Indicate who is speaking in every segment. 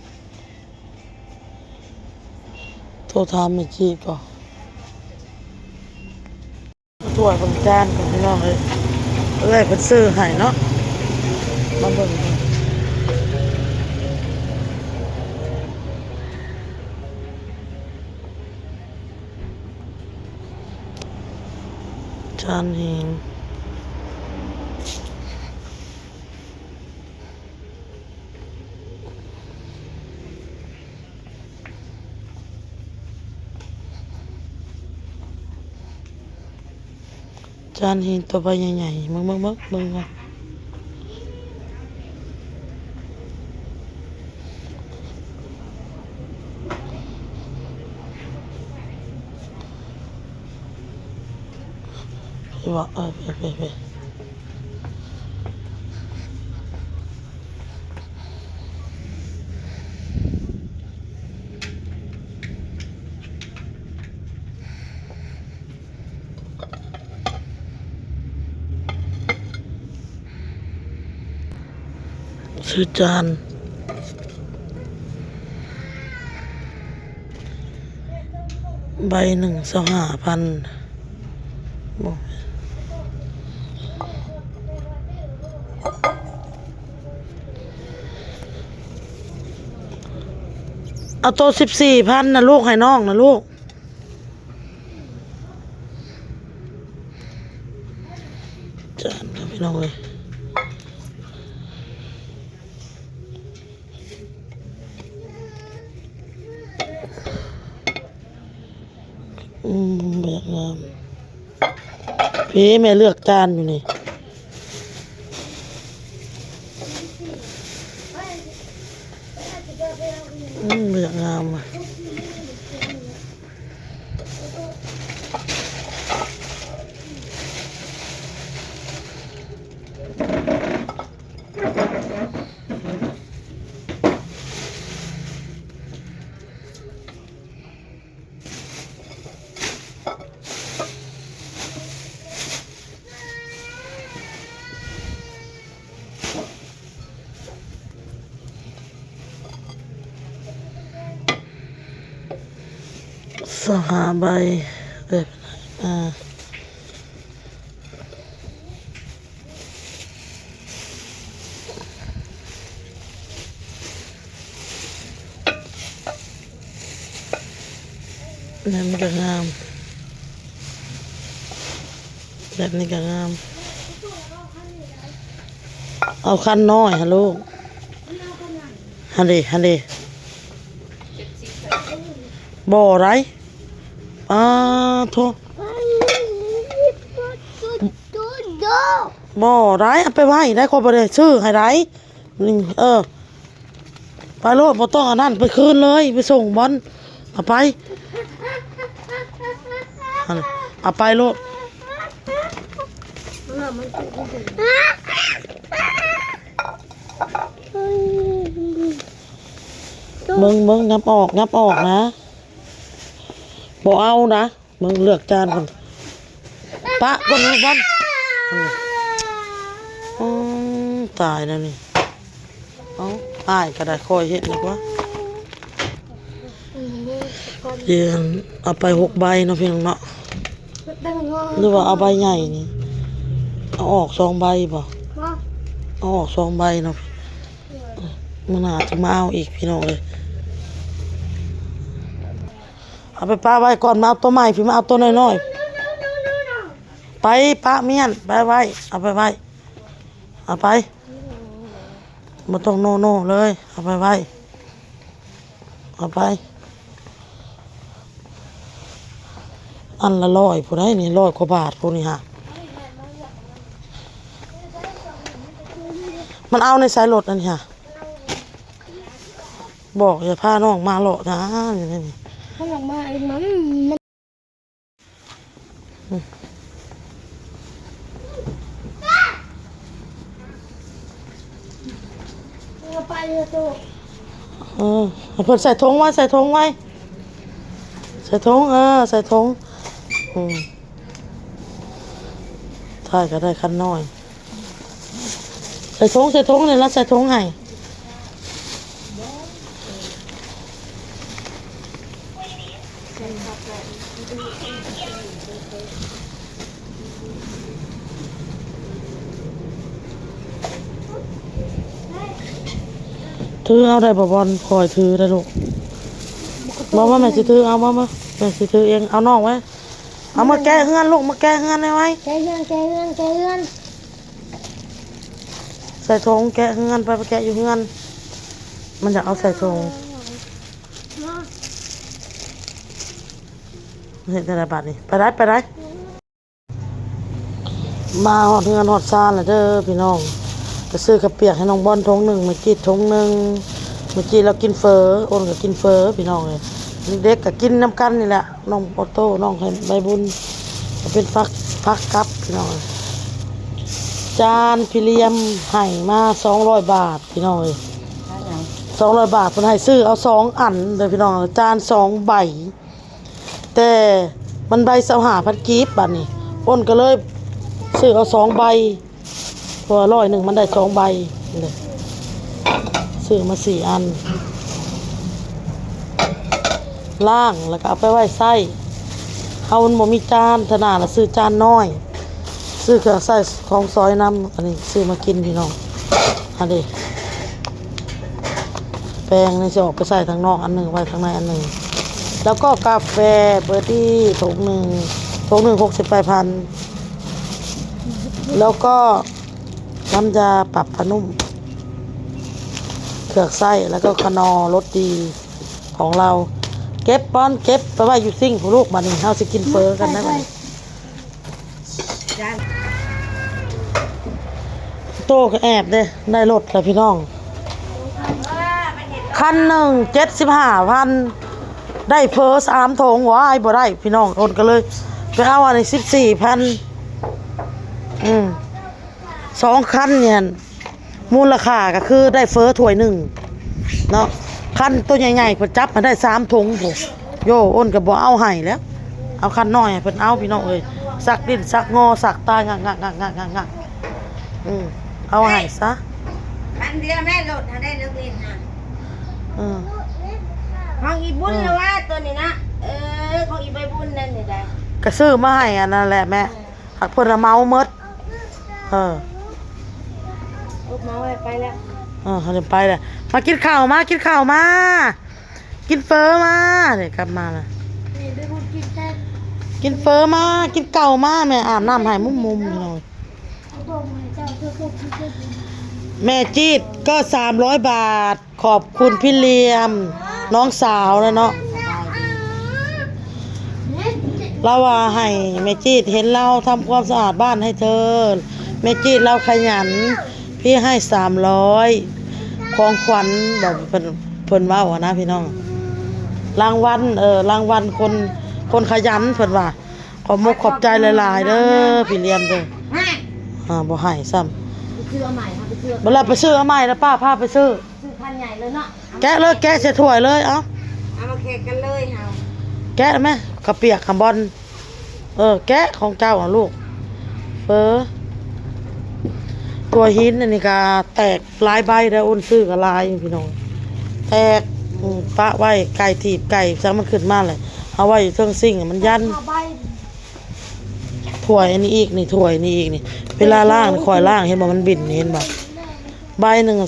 Speaker 1: เ โทรถามแม่จีก่อนถ้วยบางจานก่อนพี่น้องเอ้ยเอ้ยเพิ่นซื้อให้เนาะมาเบิ่งกันจานเห็นจานเห็นตัวใบใหญ่ๆมึงก่อนพี่ว่าไปซื้อจานใบ125,000บ่เอาโต14,000นะลูกให้น้องนะลูกจานครับพี่น้องเลยแบบงามพี่แม่เลือกจานอยู่นี่แบบงามอ่ะสหาใบแบบนั่นก็งามแบบนี้ก็งามเอาคันน้อยฮะลูกฮันดีบ่อไรโทบ่อไรเอาไปไว้ได้คนไปเลยชื่อให้ไรนี่ไปโลดบ่ต้องอันนั้นไปคืนเลยไปส่งบอลเอาไปเอาไปโลดมึงงับออกนะบ่เอานะมึงเลือกจานก่อนปะก่อนบอลตายแล้วนี่เอาอ้ายก็ได้คอยเห็นดีกว่าเย็นเอาไป6 ใบเนาะพี่น้องเนาะหรือว่าเอาใบใหญ่นี่เอาออก2 ใบบ่เอาออก2 ใบเนาะมันอาจจะมาเอาอีกพี่น้องเลยเอาไปป้าไว้ก่อนมาเอาตัวใหม่พี่มาเอาตัวน้อยๆไปป้าเมียนไปไว้เอาไปไว้เอาไปมาต้องโน่เลยเอาไปไว้เอาไปอันละ100ผู้ใดนี่100 กว่าบาทพวกนี้ฮะมันเอาในสายรถนั่นฮะบอกอย่าพาน้องมาหรอกนะอย่างนี้
Speaker 2: เขาอยากมาเองมันไปเลยตัว
Speaker 1: เพิ่นใส่ถุงไว้ใส่ถุงใส่ถุงใส่ถุงถ่ายก็ได้คันน้อยใส่ถุงเลยแล้วใส่ถุงให้ ถือเอาได้บ่บอลคอยถือได้ลูกบอกว่าแม่สิถือเอามาแม่สิถือเองเอาน้องไว้เอามาแก้เฮือนลูกมาแก้เฮือนได้ไว้
Speaker 2: แกเฮือนแกเฮือนแกเฮือน
Speaker 1: ใส่ถุงแกะเฮือนไปแกะอยู่เฮือนมันจะเอาใส่ถุงเห็นแต่บาทนี่ไปได้มาหอดเฮือนหอดซานเลยเด้อพี่น้องจะซื้อกระเปียกให้น้องบอลถุงหนึ่งมาจีดถุงหนึ่งมาจีดเรากินเฟอโอนก็กินเฟอพี่น้องเลยเด็กก็กินน้ำกันนี่แหละน้องโอโต้น้องเห็นใบบุญก็เป็นฟักกับพี่น้องจานพิเรียมให้มา200 บาทพี่น้องเลย200 บาทเพิ่นให้ซื้อเอา2 อันเลยพี่น้องจาน2 ใบแต่มันใบ25,000 กีบบัดนี้อ้นก็เลยซื้อเอา2 ใบเพราะ100มันได้2 ใบเลยซื้อมา4 อันล่างแล้วก็เอาไปไว้ใส่เอามันบ่มีจานถนาละซื้อจานน้อยซื้อเครื่องใส่ของซอยน้ำอันนี้ซื้อมากินพี่น้องอันนี้แป้งนี่จะออกไปใส่ทางนอกอันหนึ่งไว้ทางในอันหนึ่งแล้วก็กาแฟเบอร์ดี้ถุงหนึ่ง68,000แล้วก็น้ำยาปรับผ้านุ่มเครื่องไส้แล้วก็คนอรสดีของเราเก็บป้อนเก็บไปไว้อยู่ซิ่งของลูกบัดนี้เฮาสิกินเฟอกันนะบัดนี้โตก็แอบเด้ได้รถแล้วพี่น้องคันหนึ่ง75,000ได้เพอ3 ถุงวายบ่ได้พี่น้องโอนก็เลยไปเอาอันนี้14,0002 คันเนี่ยมูลค่าก็คือได้เฟอถ้วยหนึ่งเนาะคันตัวใหญ่ๆเพิ่นจับมาได้3 ถุงโหโยโอนก็บ่เอาให้แล้วเอาคันน้อยให้เพิ่นเอาพี่น้องเอ้ยสักดินสักงอสักตายงักเอาให้ซะ
Speaker 3: อันเดียวแม่โหลดถ้าได้นักเรียนนะ
Speaker 1: อืม
Speaker 3: ของอีบุญนะว่าตัวนี้นะของอีใบบุญนั่นนี่ได้
Speaker 1: ก็ซื้อมาให้อันนั้นแหละแม่หักเพิ่นเอาเมาหมด
Speaker 3: ลูกมาไว้ไปแล้ว
Speaker 1: เขาจะไปเลยมากินข้าวมากินเฟอมาเดี๋ยวกลับมาละ
Speaker 2: นี่ไปพูดกินแท้
Speaker 1: กินเฟอมากินเก่ามาแม่อาบน้ำให้มุมๆหน่อย
Speaker 2: เอาบอกมาเจ้าเพื่อพวกที่จะ
Speaker 1: แม่จีดก็300 บาทขอบคุณพี่เลียมน้องสาวนะเนาะเราว่าให้แม่จีดเห็นเราทำความสะอาดบ้านให้เธอแม่จีดเราขยันพี่ให้300ของขวัญแบบเพิ่นว่านะพี่น้องรางวัลคนขยันเพิ่นว่าขอบมุกขอบใจหลายๆเด้อพี่เลียมเด้อบ่ให้ซ้ำ
Speaker 3: ไปซื้อเอาใหม่ค่ะไปซื้อ
Speaker 1: เวลาไปซื้อเอาใหม่แล้วป้าพาไปซื้อ
Speaker 3: คันใหญ่เลยเนาะ
Speaker 1: แกะเลยแกะใส่ถ้วยเลยเอา
Speaker 3: เอามาแข่งกันเลยเฮา
Speaker 1: แกะไหมกระเปียกขับบอลแกะของเจ้าอ่ะลูกเฟอตัวหินอันนี้ก็แตกหลายใบแล้วอ้นซื้อก็หลายอยู่พี่น้องแตกปะไว้ไก่ถีบไก่จังมันขึ้นมาเลยเอาไว้อยู่เทิงซิ่งมันยัน
Speaker 2: เอาใบ
Speaker 1: ถ้วยอันนี้อีกนี่ถ้วยนี่อีกนี่เวลาล่างนี่คอยล่างเห็นบ่มันบินเห็นบ่ใบหนึ่ง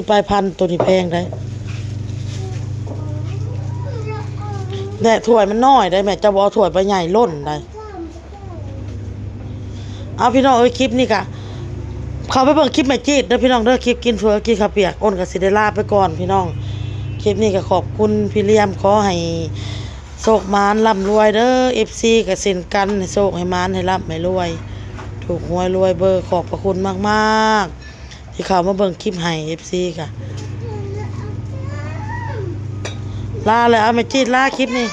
Speaker 1: 30,000ตัวนี้แพงได้แต่ถ้วยมันน้อยได้แม่จะบ่เอาถ้วยไปใหญ่ล้นได้เอาพี่น้องคลิปนี้กะเขาไปเบิ่งคลิปแม่จีดเด้อพี่น้องเด้อคลิปกินเฟือกินข้าวเปียกอ้นก็สิได้ลาไปก่อนพี่น้องคลิปนี้ก็ขอบคุณพี่เลี้ยมขอให้โชคมานร่ำรวยเด้อ FC ก็เช่นกันให้โชคให้มานให้ร่ำให้รวยถูกหวยรวยเบอร์ขอบพระคุณมากๆที่เขามาเบิ่งคลิปให้ FC ค่ะลาเลยเอาแม่จีดลาคลิปนี้